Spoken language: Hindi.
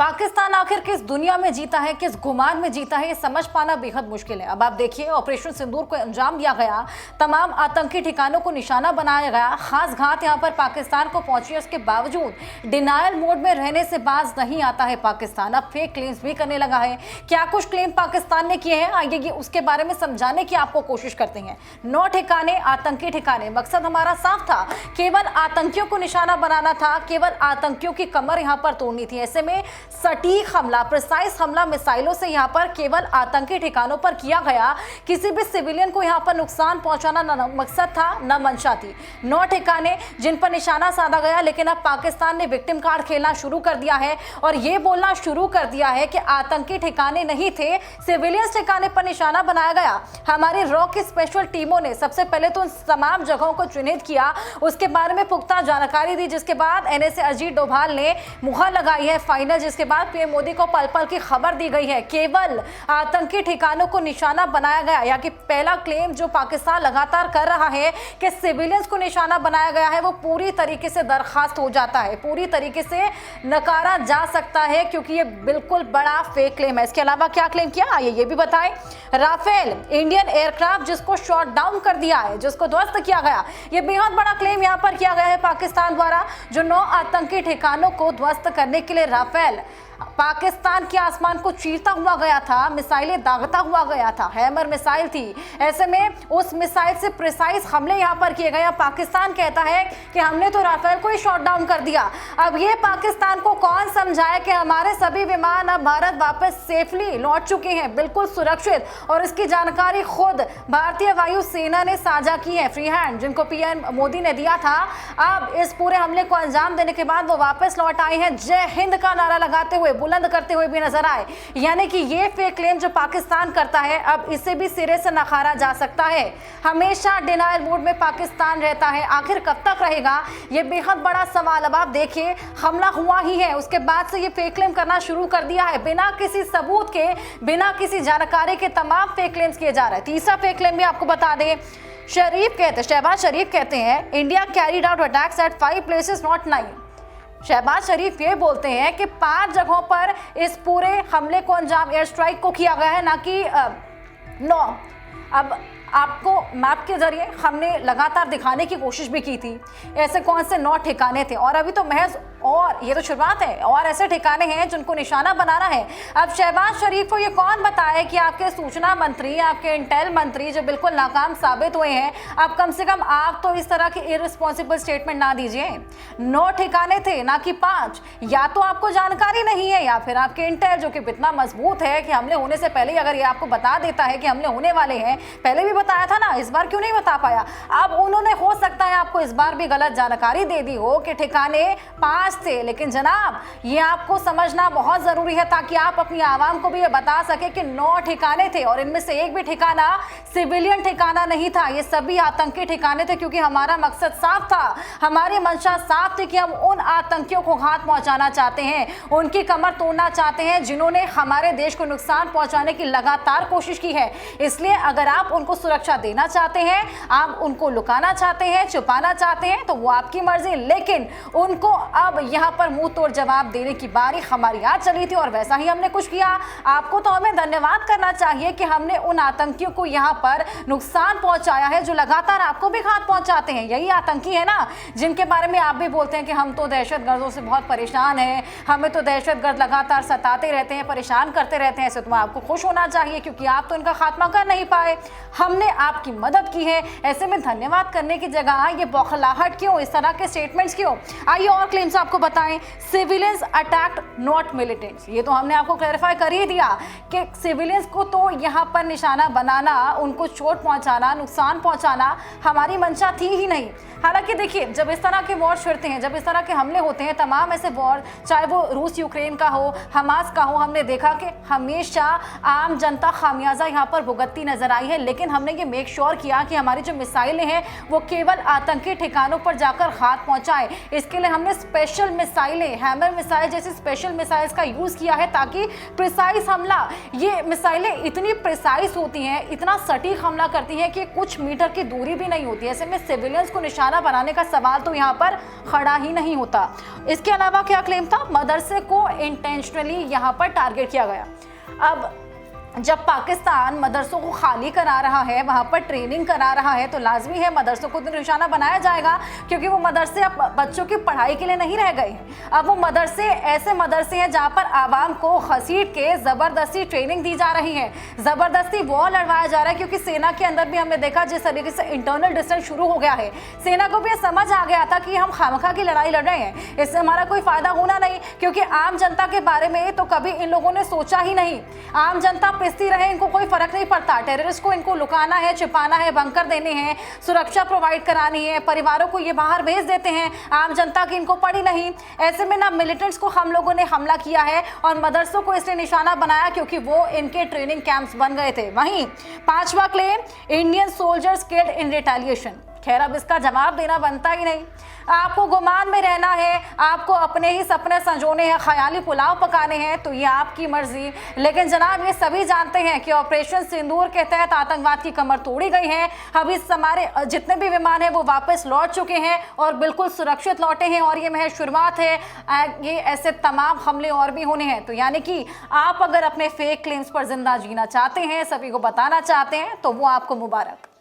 पाकिस्तान आखिर किस दुनिया में जीता है, किस गुमान में जीता है, ये समझ पाना बेहद मुश्किल है। अब आप देखिए, ऑपरेशन सिंदूर को अंजाम दिया गया, तमाम आतंकी ठिकानों को निशाना बनाया गया, खास घात यहां पर पाकिस्तान को पहुंची है। उसके बावजूद डिनायल मोड में रहने से बाज नहीं आता है पाकिस्तान। अब फेक क्लेम्स भी करने लगा है। क्या कुछ क्लेम पाकिस्तान ने किए हैं, आइए उसके बारे में समझाने की आपको कोशिश करते हैं। 9 ठिकाने, आतंकी ठिकाने, मकसद हमारा साफ था, केवल आतंकियों को निशाना बनाना था, केवल आतंकियों की कमर यहां पर तोड़नी थी। ऐसे में सटीक हमला, प्रिसाइज हमला मिसाइलों से यहां पर केवल आतंकी ठिकानों पर किया गया। किसी भी सिविलियन को यहां पर नुकसान पहुंचाना न मकसद था न मंशा थी। 9 ठिकाने जिन पर निशाना साधा गया, लेकिन अब पाकिस्तान ने विक्टिम कार्ड खेलना शुरू कर दिया है और यह बोलना शुरू कर दिया है कि आतंकी ठिकाने नहीं थे, सिविलियंस ठिकाने पर निशाना बनाया गया। हमारी रॉ की स्पेशल टीमों ने सबसे पहले तो उन तमाम जगहों को चिन्हित किया, उसके बारे में पुख्ता जानकारी दी, जिसके बाद एनएसए अजीत डोभाल ने मुहर लगाई है फाइनल, जिसके बाद पीएम मोदी को पल पल की खबर दी गई है। केवल आतंकी ठिकानों को निशाना बनाया गया, या कि पहला क्लेम जो पाकिस्तान लगातार कर रहा है कि सिविलियंस को निशाना बनाया गया है, वो पूरी तरीके से दरखास्त हो जाता है, पूरी तरीके से नकारा जा सकता है, क्योंकि ये बिल्कुल बड़ा फेक क्लेम है। इसके अलावा क्या क्लेम किया, आइए ये भी बताएं। राफेल इंडियन एयरक्राफ्ट जिसको शॉट डाउन कर दिया है, जिसको ध्वस्त किया गया, ये बेहद बड़ा क्लेम यहां पर किया गया है पाकिस्तान द्वारा। जो 9 आतंकी ठिकानों को ध्वस्त करने के लिए राफेल पाकिस्तान के आसमान को चीरता हुआ गया था, मिसाइलें दागता हुआ गया था, हैमर मिसाइल थी। ऐसे में उस मिसाइल से प्रिसाइज हमले यहां पर किए गए। पाकिस्तान कहता है कि हमने तो राफेल को ही शॉट डाउन कर दिया। अब ये पाकिस्तान को कौन समझाए कि हमारे सभी विमान अब भारत वापस सेफली लौट चुके हैं, बिल्कुल सुरक्षित, और इसकी जानकारी खुद भारतीय वायु सेना ने साझा की है, फ्री हैंड, जिनको पीएम मोदी ने दिया था। अब इस पूरे हमले को अंजाम देने के बाद वो वापस लौट आए हैं, जय हिंद का नारा लगाते हुए, बुलंद करते हुए भी नजर आए। यानी कि ये फेक क्लेम जो पाकिस्तान करता है, अब इसे भी सिरे से नकारा जा सकता है। हमेशा डिनायल मोड में पाकिस्तान रहता है, आखिर कब तक रहेगा, ये बेहद बड़ा सवाल। अब आप देखिए, हमला हुआ ही है, उसके बाद से ये फेक क्लेम करना शुरू कर दिया है, बिना किसी सबूत के, बिना किसी जानकारी के तमाम फेक क्लेम्स किए जा रहे हैं। तीसरा फेक क्लेम भी आपको बता दें, शहबाज शरीफ कहते हैं India carried out attacks at 5 places not 9। Shahbaz Sharif ये बोलते हैं कि 5 जगहों पर इस पूरे हमले को अंजाम, एयर स्ट्राइक को किया गया है, ना कि 9। अब आपको मैप के जरिए हमने लगातार दिखाने की कोशिश भी की थी ऐसे कौन से 9 ठिकाने थे, और अभी तो महज, और ये तो शुरुआत है, और ऐसे ठिकाने हैं जिनको निशाना बनाना है। अब शहबाज शरीफ को ये कौन बताए कि आपके सूचना मंत्री, आपके इंटेल मंत्री जो बिल्कुल नाकाम साबित हुए हैं, अब कम से कम आप तो इस तरह की इररिस्पॉन्सिबल स्टेटमेंट ना दीजिए। 9 ठिकाने थे, ना कि 5। या तो आपको जानकारी नहीं है, या फिर आपके इंटेल जो कि इतना मजबूत है कि हमले होने से पहले अगर ये आपको बता देता है कि हमले होने वाले हैं, पहले भी बताया था ना, इस बार क्यों नहीं बता पाया। अब उन्होंने हो सकता है आपको इस बार भी गलत जानकारी दे दी हो कि ठिकाने 5 थे, लेकिन जनाब ये आपको समझना बहुत जरूरी है, ताकि आप अपनी आवाम को भी ये बता सके कि 9 ठिकाने थे, और इनमें से एक भी ठिकाना सिविलियन ठिकाना नहीं था, ये सभी आतंकी ठिकाने थे। क्योंकि हमारा मकसद साफ था, हमारी मंशा साफ थी कि हम उन आतंकियों को घात पहुंचाना चाहते हैं, उनकी कमर तोड़ना चाहते हैं जिन्होंने हमारे देश को नुकसान पहुंचाने की लगातार कोशिश की है। इसलिए अगर आप उनको सुरक्षा देना चाहते हैं, आप उनको लुकाना चाहते हैं, छुपाना चाहते हैं, तो वो आपकी मर्जी, लेकिन उनको अब यहाँ पर मुंह तोड़ जवाब देने की बारी हमारी आ चली थी, और वैसा ही हमने कुछ किया। आपको तो हमें धन्यवाद करना चाहिए कि हमने उन आतंकियों को यहाँ पर नुकसान पहुंचाया है जो लगातार आपको भी घात पहुंचाते हैं। यही आतंकी है ना, जिनके बारे में आप भी बोलते हैं कि हम तो दहशतगर्दों से बहुत परेशान हैं, हमें तो दहशतगर्द लगातार सताते रहते हैं, परेशान करते रहते हैं। ऐसे तो आपको खुश होना चाहिए, क्योंकि आप तो इनका खात्मा कर नहीं पाए, हमने आपकी मदद की है। ऐसे में धन्यवाद करने की जगह ये बौखलाहट क्यों, इस तरह के स्टेटमेंट्स क्यों। आइए और क्लेम्स आपको बताएं। सिविलियंस अटैक्ड नॉट मिलिटेंट्स, ये तो हमने आपको क्लैरिफाई कर ही दिया कि सिविलियंस को तो यहाँ पर निशाना बनाना, उनको चोट पहुंचाना, नुकसान पहुंचाना हमारी मंशा थी ही नहीं। हालांकि देखिए, जब इस तरह के वॉर छिड़ते हैं, जब इस तरह के हमले होते हैं, तमाम ऐसे वॉर, चाहे वो रूस यूक्रेन का हो, हमास का हो, हमने देखा कि हमेशा आम जनता खामियाजा यहाँ पर भुगतती नजर आई है। लेकिन हमने ये मेक श्योर किया कि हमारी जो मिसाइलें हैं वो केवल आतंकी ठिकानों पर जाकर घात पहुंचाए। इसके लिए हमने स्पेशल स्पेशल मिसाइलें, हैमर मिसाइल जैसी स्पेशल मिसाइल्स का यूज़ किया है ताकि प्रिसाइज हमला, ये मिसाइलें इतनी प्रिसाइज होती हैं, इतना सटीक हमला करती हैं कि कुछ मीटर की दूरी भी नहीं होती। ऐसे में सिविलियंस को निशाना बनाने का सवाल तो यहाँ पर खड़ा ही नहीं होता। इसके अलावा क्या क्लेम था, मदरसे को इंटेंशनली यहाँ पर टारगेट किया गया। अब जब पाकिस्तान मदरसों को खाली करा रहा है, वहाँ पर ट्रेनिंग करा रहा है, तो लाजमी है मदरसों को निशाना बनाया जाएगा, क्योंकि वो मदरसे अब बच्चों की पढ़ाई के लिए नहीं रह गए हैं। अब वो मदरसे ऐसे मदरसे हैं जहाँ पर आवाम को घसीट के ज़बरदस्ती ट्रेनिंग दी जा रही है, ज़बरदस्ती वॉर लड़वाया जा रहा है। क्योंकि सेना के अंदर भी हमने देखा जिस तरीके से इंटरनल डिस्टेंस शुरू हो गया है, सेना को भी ये समझ आ गया था कि हम खामखा की लड़ाई लड़ रहे हैं, इससे हमारा कोई फ़ायदा होना नहीं। क्योंकि आम जनता के बारे में तो कभी इन लोगों ने सोचा ही नहीं। आम जनता पिसती रहे, इनको कोई फर्क नहीं पड़ता। टेररिस्ट को इनको लुकाना है, छिपाना है, बंकर देने हैं, सुरक्षा प्रोवाइड करानी है, परिवारों को ये बाहर भेज देते हैं, आम जनता की इनको पड़ी नहीं। ऐसे में ना मिलिटेंट्स को हम लोगों ने हमला किया है और मदरसों को इसलिए निशाना बनाया क्योंकि वो इनके ट्रेनिंग कैंप्स बन गए थे। वहीं पांचवा claim, Indian soldiers killed in retaliation. खैर अब इसका जवाब देना बनता ही नहीं। आपको गुमान में रहना है, आपको अपने ही सपने संजोने हैं, ख्याली पुलाव पकाने हैं, तो ये आपकी मर्जी। लेकिन जनाब ये सभी जानते हैं कि ऑपरेशन सिंदूर के तहत आतंकवाद की कमर तोड़ी गई है। अभी हमारे जितने भी विमान हैं वो वापस लौट चुके हैं और बिल्कुल सुरक्षित लौटे हैं, और ये महज शुरुआत है, ये ऐसे तमाम हमले और भी होने हैं। तो यानी कि आप अगर अपने फेक क्लेम्स पर जिंदा जीना चाहते हैं, सभी को बताना चाहते हैं, तो वो आपको मुबारक।